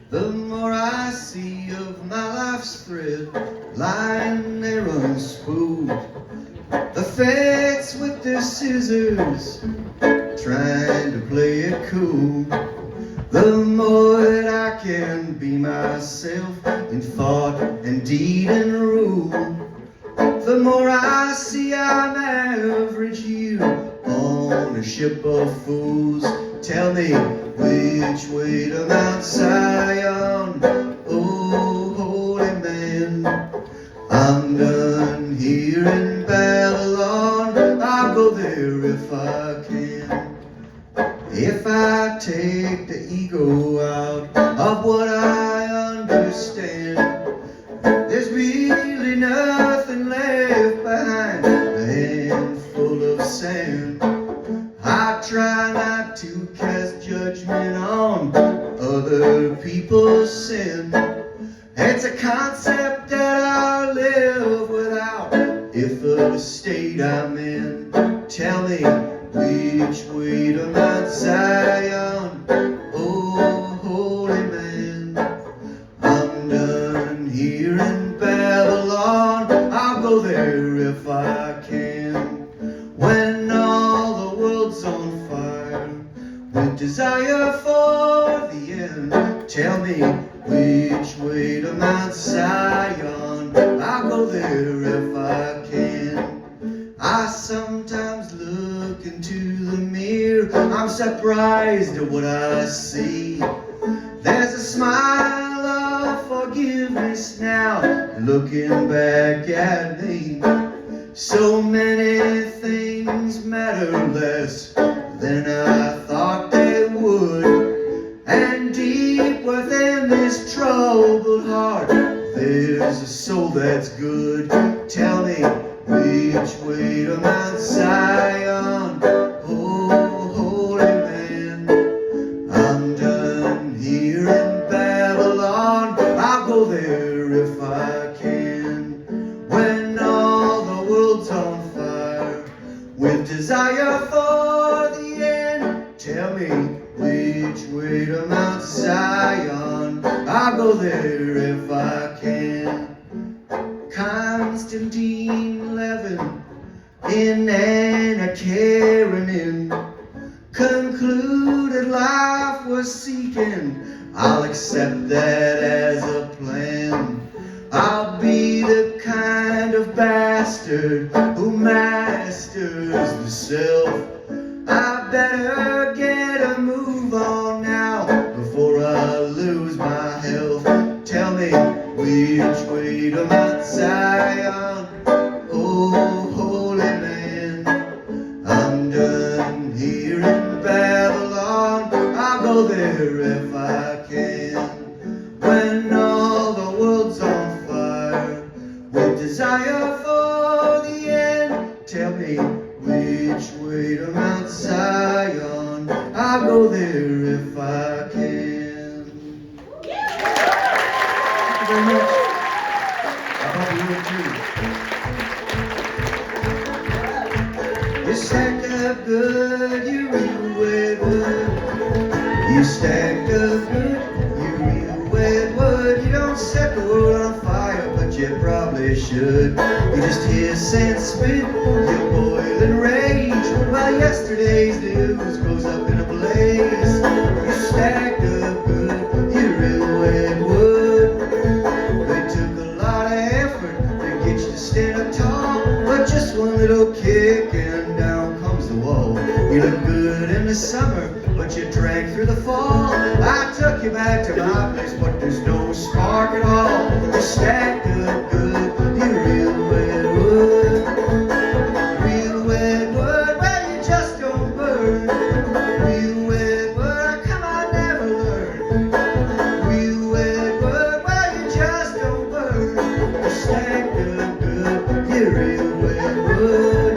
The more I see of my life's thread lying there unspooled, the fates with their scissors trying to play it cool, the more that I can be myself in thought and deed and rule, the more I see I'm average you on a ship of fools. Tell me which way to Mount Zion, oh holy man. I'm done here in Babylon, I'll go there if I can. If I take the ego out of what I understand, there's really nothing left behind a handful of sand. I try not to cast judgment on other people's sin. It's a concept that I live without if the state I'm in. Tell me which way to Mount Zion, oh holy man. I'm done here in Babylon, I'll go there if I can. When all the world's on fire with desire for the end, tell me which way to Mount Zion, I'll go there if I can. I sometimes look into the mirror, I'm surprised at what I see. There's a smile of forgiveness now looking back at me. So many things matter less than I thought they would, and deep within this troubled heart there's a soul that's good. Tell me which way to Mount Zion, oh holy man. I'm done here in Babylon, I'll go there if I can. When all the world's on fire with desire for the end, tell me which way to Mount Zion, I'll go there if I can. Constantine Levin in Anna Karenine concluded life was seeking. I'll accept that as a plan. I'll be the kind of bastard who masters the self. I better get a move on now before I lose my health. Tell me which way to Mount Zion, oh holy man. I'm done here in Babylon, I'll go there if I can. When all the world's on fire with desire for the end, tell me which way to Mount Zion, I'll go there if I can. Thank you very much. I hope you would too. You stacked up good, you real wet wood. You stacked up good, you real wet wood. You don't set the world on fire, but you probably should. You just hear sense spit, you boiling rage, while yesterday's news goes up in a blaze. You stacked up good, you real wet wood. It took a lot of effort to get you to stand up tall, but just one little kick and down comes the wall. You look good in the summer, but you drank through the fall. I took you back to my place, but there's no spark at all. You stacked up good, you real wet wood. Real wet wood, well you just don't burn. Real wet wood, come on, never learn. Real wet wood, well you just don't burn. You stacked up good, you real wet wood.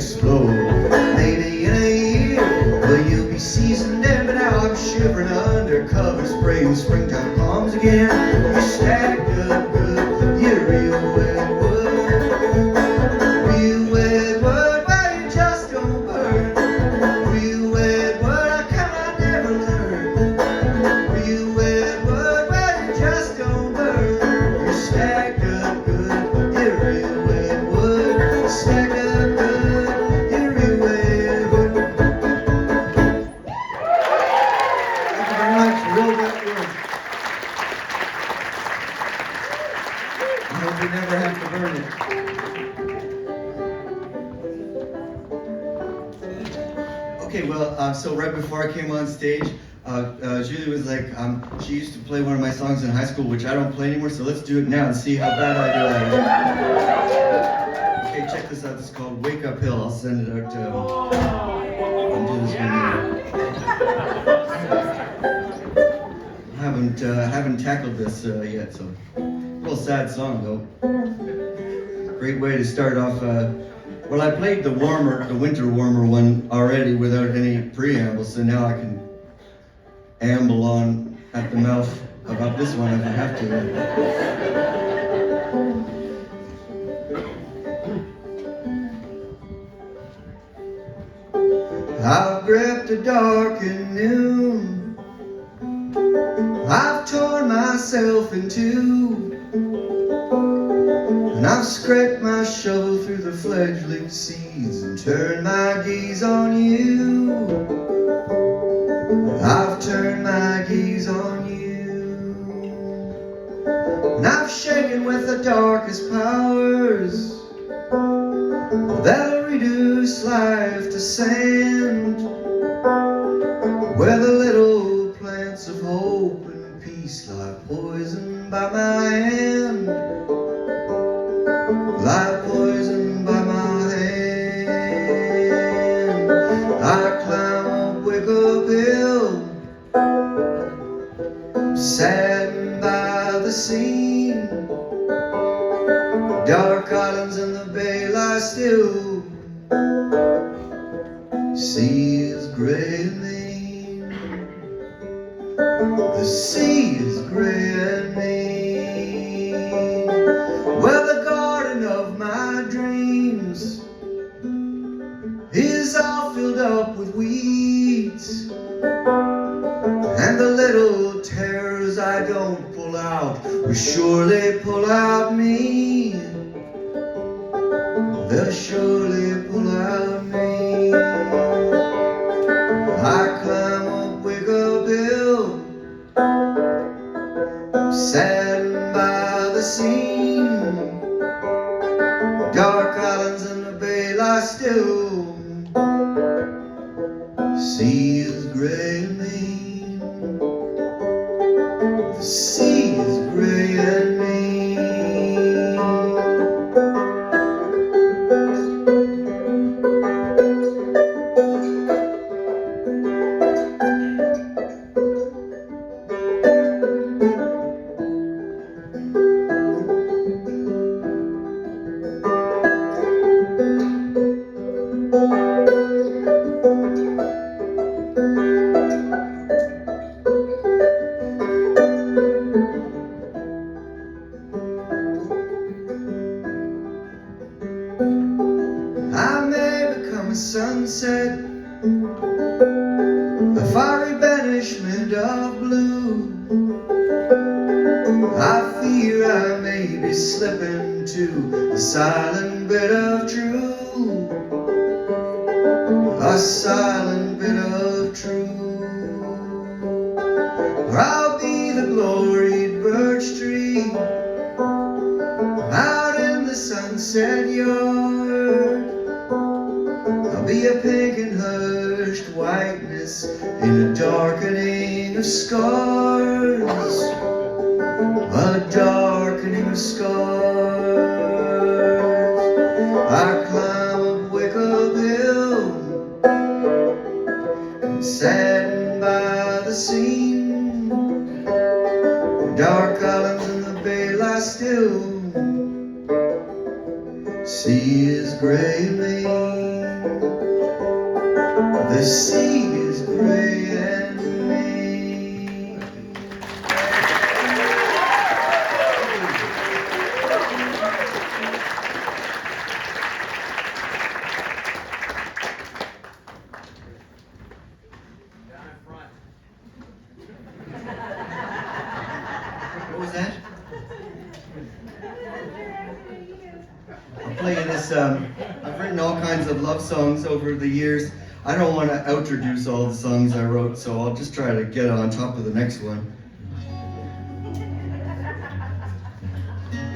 explode. Maybe in a year, well, you'll be seasoned in, but now I'm shivering under covers, praying springtime comes again. You're stacked up good, you're real wet wood. Real wet wood, well, you just don't burn. Real wet wood, how come I never learned? Real wet wood, well, you just don't burn. You're stacked up good, you're real wet wood. Stacked up good, you're real wet wood. Thank you very much, real wet wood. I hope we never have to burn it. Okay, well, so right before I came on stage, Julie was like, she used to play one of my songs in high school, which I don't play anymore, so let's do it now and see how bad I do at it. Okay, check this out. This is called Wake Up Hill. I'll send it out to I'll do this one. Haven't tackled this yet, so a little sad song though. Great way to start off. Well, I played the winter warmer one already without any preamble, so now I can amble on at the mouth about this one if I have to. I've gripped the dark and noon. I've torn myself in two. And I've scraped my shovel through the fledgling seeds and turned my gaze on you. I've turned my gaze on you. And I've shaken with the darkest powers that'll reduce life to sand, where the little plants of hope and peace lie poisoned by my hand. Lie poisoned by my hand. I climb up Wickup Hill, saddened by the scene. Dark islands in the bay lie still. Sea is gray and mean. The sea is gray and mean. Well, the garden of my dreams is all filled up with weeds, and the little terrors I don't pull out will surely pull out me. They'll surely pull out me. I climb up Wickup Hill, saddened by the scene. Dark islands in the bay lie still. Sea is gray and mean. The sea is gray and mean. I may become a sunset, a fiery banishment of blue. I fear I may be slipping to the silent bit of truth, a silent bit of truth, where I'll be the gloried birch tree out in the sunset yard. I'll be a pink and hushed whiteness in a darkening of scars, a darkening of scars. I climb up Wickup Hill, saddened by the scene. Dark islands in the bay lie still. Sea is gray and mean. The sea is gray and mean. What was that? I'm playing this, I've written all kinds of love songs over the years. I don't want to introduce all the songs I wrote, so I'll just try to get on top of the next one.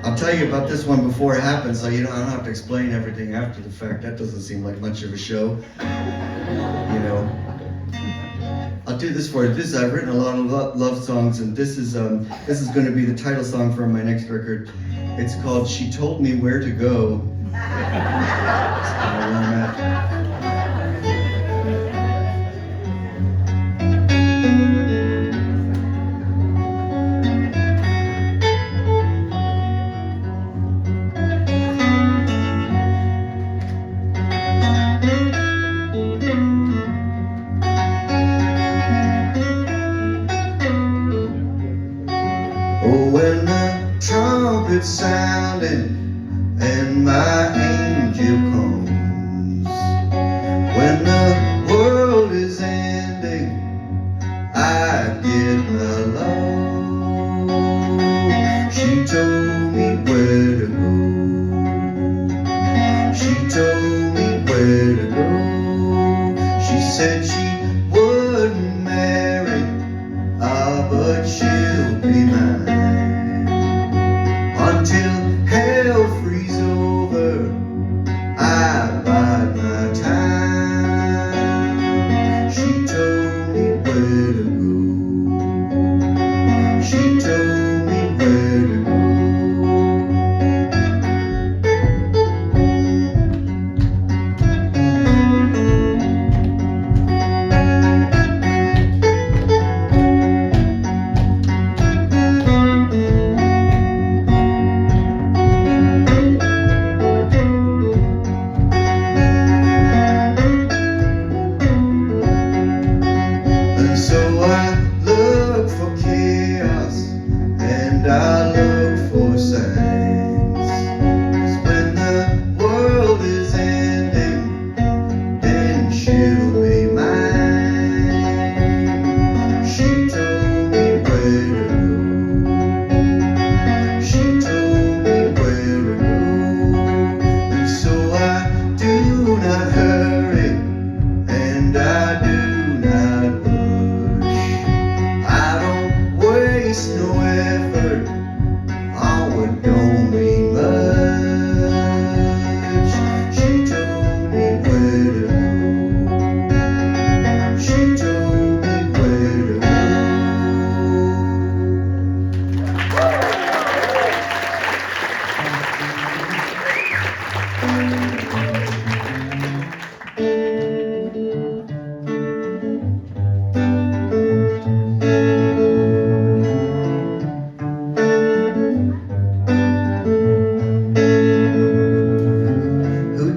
I'll tell you about this one before it happens, so I don't have to explain everything after the fact. That doesn't seem like much of a show, you know. I'll do this for you. I've written a lot of love songs, and this is going to be the title song for my next record. It's called "She Told Me Where to Go." That's kind of where I'm at. Oh, when the trumpet's sounding and my angel comes, when the world is ending, I get my love. She told me where to go. She told me where to go. She said she wouldn't marry, but she'll be mine. Until hell freezes over, I bide my time. She told me where to go. She told me where to go. So I look for chaos and I look for signs. 'Cause when the world is ending, then she'll be mine. She told me where to go. She told me where to go. And so I do not hurry and I do not waste no effort on what don't mean much. She told me where to go. She told me where to go.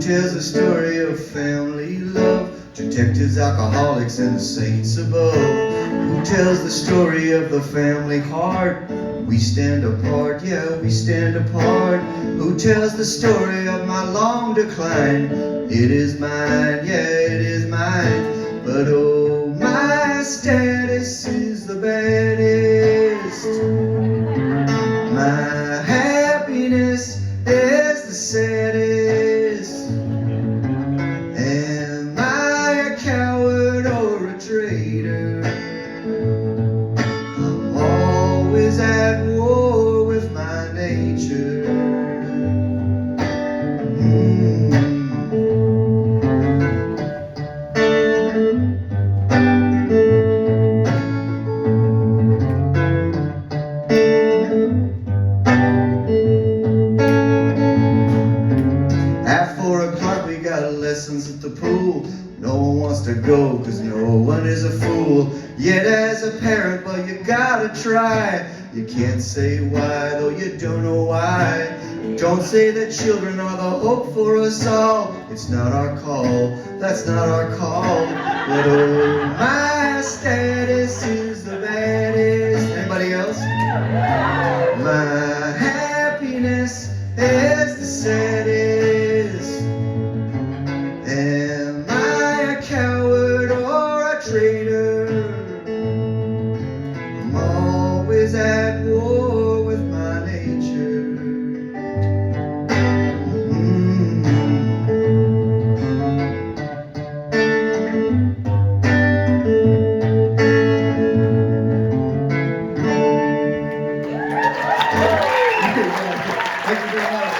Tells the story of family love, detectives, alcoholics, and the saints above. Who tells the story of the family heart? We stand apart, yeah, we stand apart. Who tells the story of my long decline? It is mine, yeah, it is mine. But oh, my status is the baddest. My happiness is the saddest. Am I a coward or a traitor? I'm always at war with my nature. right, but you gotta try. You can't say why, though you don't know why. Don't say that children are the hope for us all. It's not our call, that's not our call. But oh, my status is the baddest. Anybody else? My happiness is the saddest. Am I a coward or a traitor? I'm always at war with my nature. Thank you very much.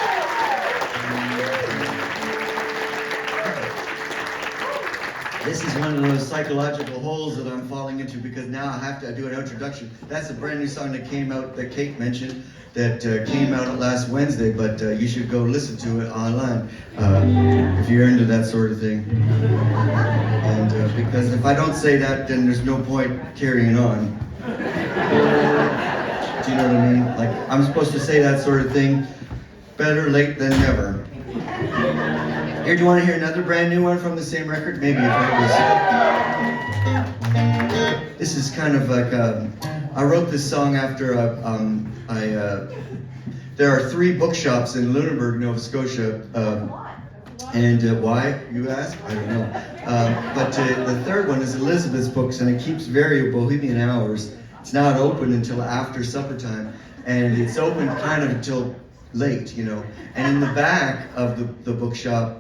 This is one of those psychological holes that I'm falling into because now I have to do an introduction. That's a brand new song that came out, that Kate mentioned, that came out last Wednesday, but you should go listen to it online if you're into that sort of thing. And because if I don't say that, then there's no point carrying on. Do you know what I mean? Like, I'm supposed to say that sort of thing. Better late than never. Here, do you want to hear another brand new one from the same record? Maybe you've heard this. This is kind of like, I wrote this song after there are 3 bookshops in Lunenburg, Nova Scotia. And why, you ask? I don't know. But the third one is Elizabeth's Books, and it keeps very Bohemian hours. It's not open until after supper time, and it's open kind of until late, you know. And in the back of the bookshop,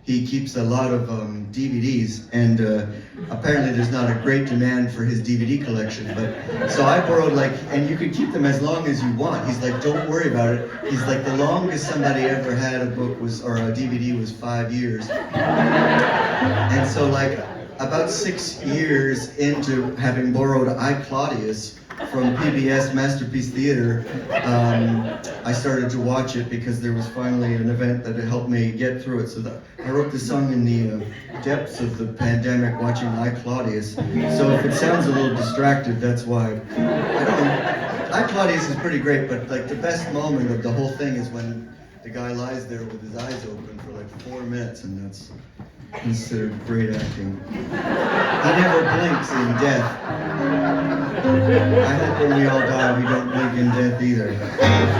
he keeps a lot of DVDs, and apparently there's not a great demand for his DVD collection, but so I borrowed, like, and you can keep them as long as you want. He's like, don't worry about it. He's like, the longest somebody ever had a book was, or a DVD was 5 years. And so, like, about 6 years into having borrowed I, Claudius from PBS Masterpiece Theater, I started to watch it because there was finally an event that helped me get through it. So I wrote the song in the depths of the pandemic watching I, Claudius. So if it sounds a little distracted, that's why. I don't know. I, Claudius is pretty great, but like the best moment of the whole thing is when the guy lies there with his eyes open for like 4 minutes, and that's considered great acting. He never blinks in death. I hope when we all die, we don't blink in death either.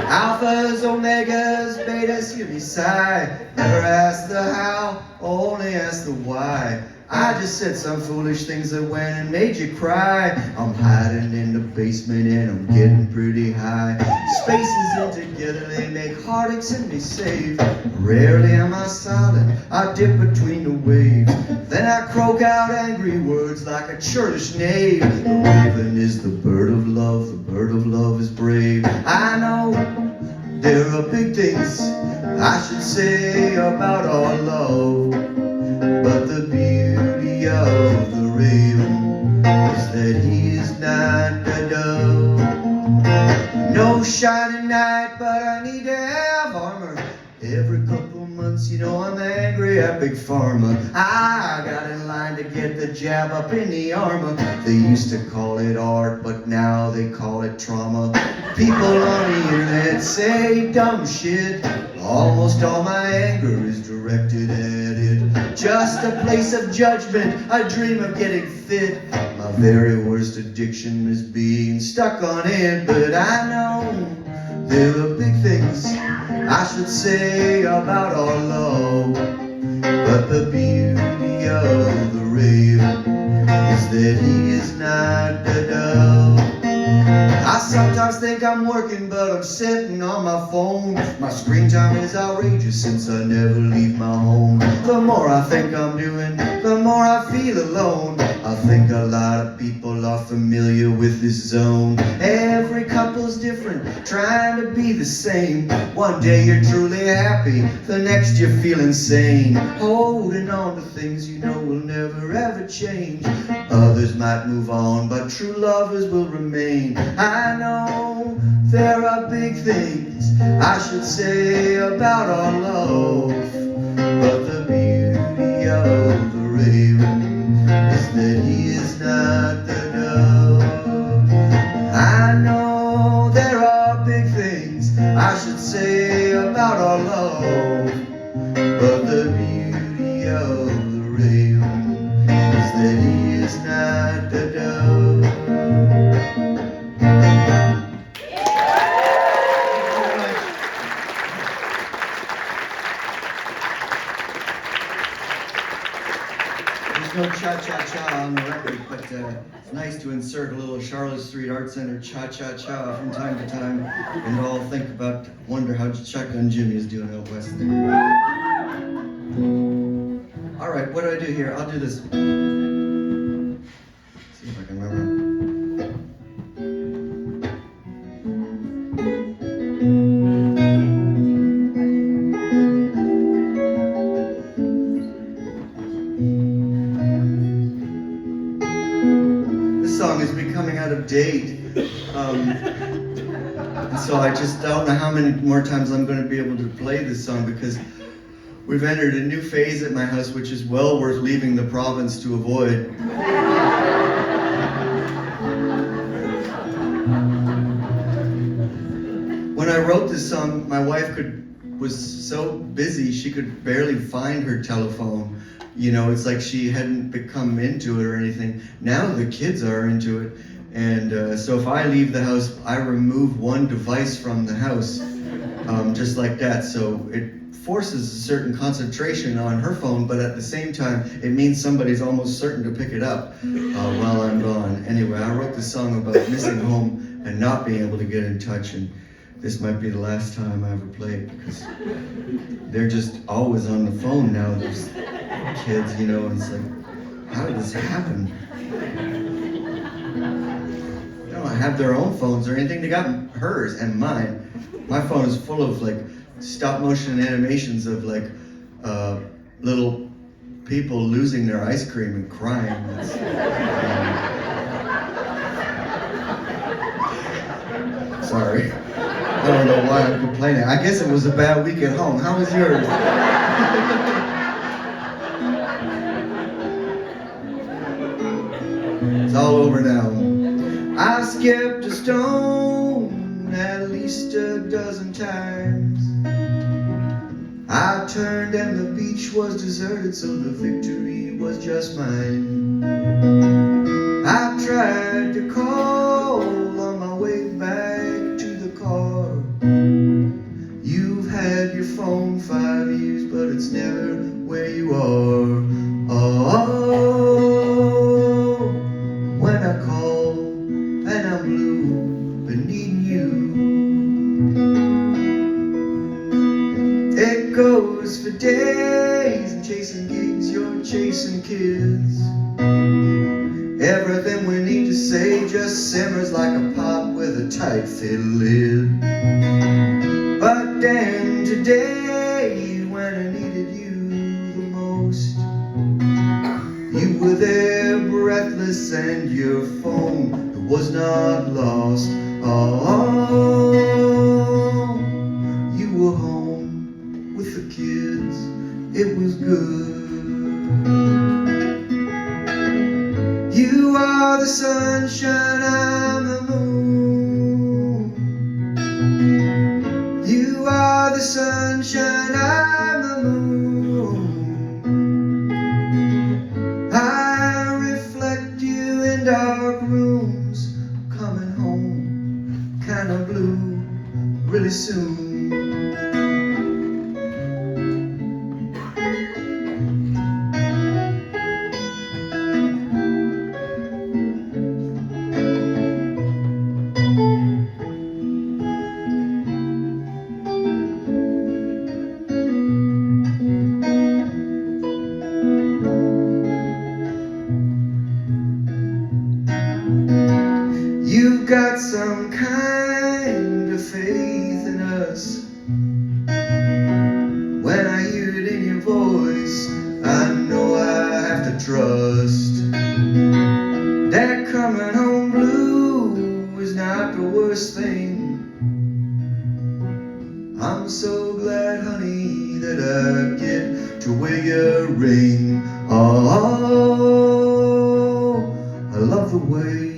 Alphas, omegas, betas, you sigh. Never ask the how, only ask the why. I just said some foolish things that went and made you cry. I'm hiding in the basement and I'm getting pretty high. Spaces in together, they make heartaches and me safe. Rarely am I silent, I dip between the waves. Then I croak out angry words like a churlish knave. The raven is the bird of love is brave. I know there are big things I should say about our love, but the beauty of the raven is that he is not a dove. No shining night, but I need to have armor. Every couple months, you know I'm angry at Big Pharma. I got in line to get the jab up in the armor. They used to call it art, but now they call it trauma. People on the internet say dumb shit. Almost all my anger is directed at it. Just a place of judgment, I dream of getting fit. My very worst addiction is being stuck on it. But I know there are big things I should say about our love, but the beauty of the raven is that he is not the dove. I sometimes think I'm working, but I'm sitting on my phone. My screen time is outrageous since I never leave my home. The more I think I'm doing, the more I feel alone. I think a lot of people are familiar with this zone. Every couple's different, trying to be the same. One day you're truly happy, the next you feel insane. Holding on to things you know will never ever change. Others might move on, but true lovers will remain. I know there are big things I should say about our love, but the beauty of the raven is that he is not the It's nice to insert a little Charlotte Street Art Center cha-cha-cha from time to time, and all wonder how Shotgun Jimmy is doing out west there. All right, what do I do here? I'll do this. See if I can remember. Out of date, and so I just don't know how many more times I'm going to be able to play this song, because we've entered a new phase at my house which is well worth leaving the province to avoid. When I wrote this song, my wife was so busy she could barely find her telephone. You know, it's like she hadn't become into it or anything. Now the kids are into it. And so if I leave the house, I remove one device from the house, just like that. So it forces a certain concentration on her phone, but at the same time, it means somebody's almost certain to pick it up while I'm gone. Anyway, I wrote this song about missing home and not being able to get in touch, and this might be the last time I ever play it, because they're just always on the phone now, those kids, you know, and it's like, how did this happen? They don't have their own phones or anything, they got hers and mine. My phone is full of like stop motion animations of like little people losing their ice cream and crying. Sorry. I don't know why I'm complaining. I guess it was a bad week at home. How was yours? It's all over now. I skipped a stone at least a dozen times. I turned and the beach was deserted, so the victory was just mine. I tried to call on my way back to the car. You've had your phone 5 years, but it's never where you are. Oh, when I call and I'm blue but needing you. It goes for days and chasing gigs, you're chasing kids. Everything we need to say just simmers like a pot with a tight fit lid. But then today, when I needed you the most, you were there breathless and your phone was not lost. Oh, you were home with the kids, it was good. You are the sunshine, I'm the moon. You are the sunshine, I'm the moon. I reflect you in dark rooms, coming home, kinda blue, really soon. You've got some kind of faith in us. When I hear it in your voice, I know I have to trust that coming home blue is not the worst thing. I'm so glad, honey, that I get to wear your ring. Oh, I love the way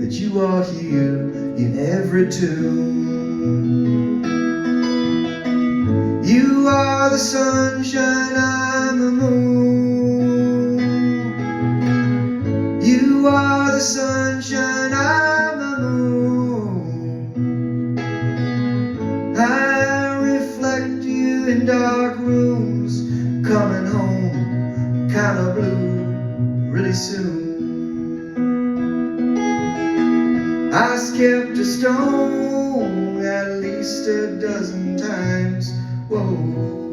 that you are here in every tune. You are the sunshine, I'm the moon. You are the sunshine, I'm the moon. I reflect you in dark rooms, coming home, kinda blue, really soon. I skipped a stone at least a dozen times. Whoa.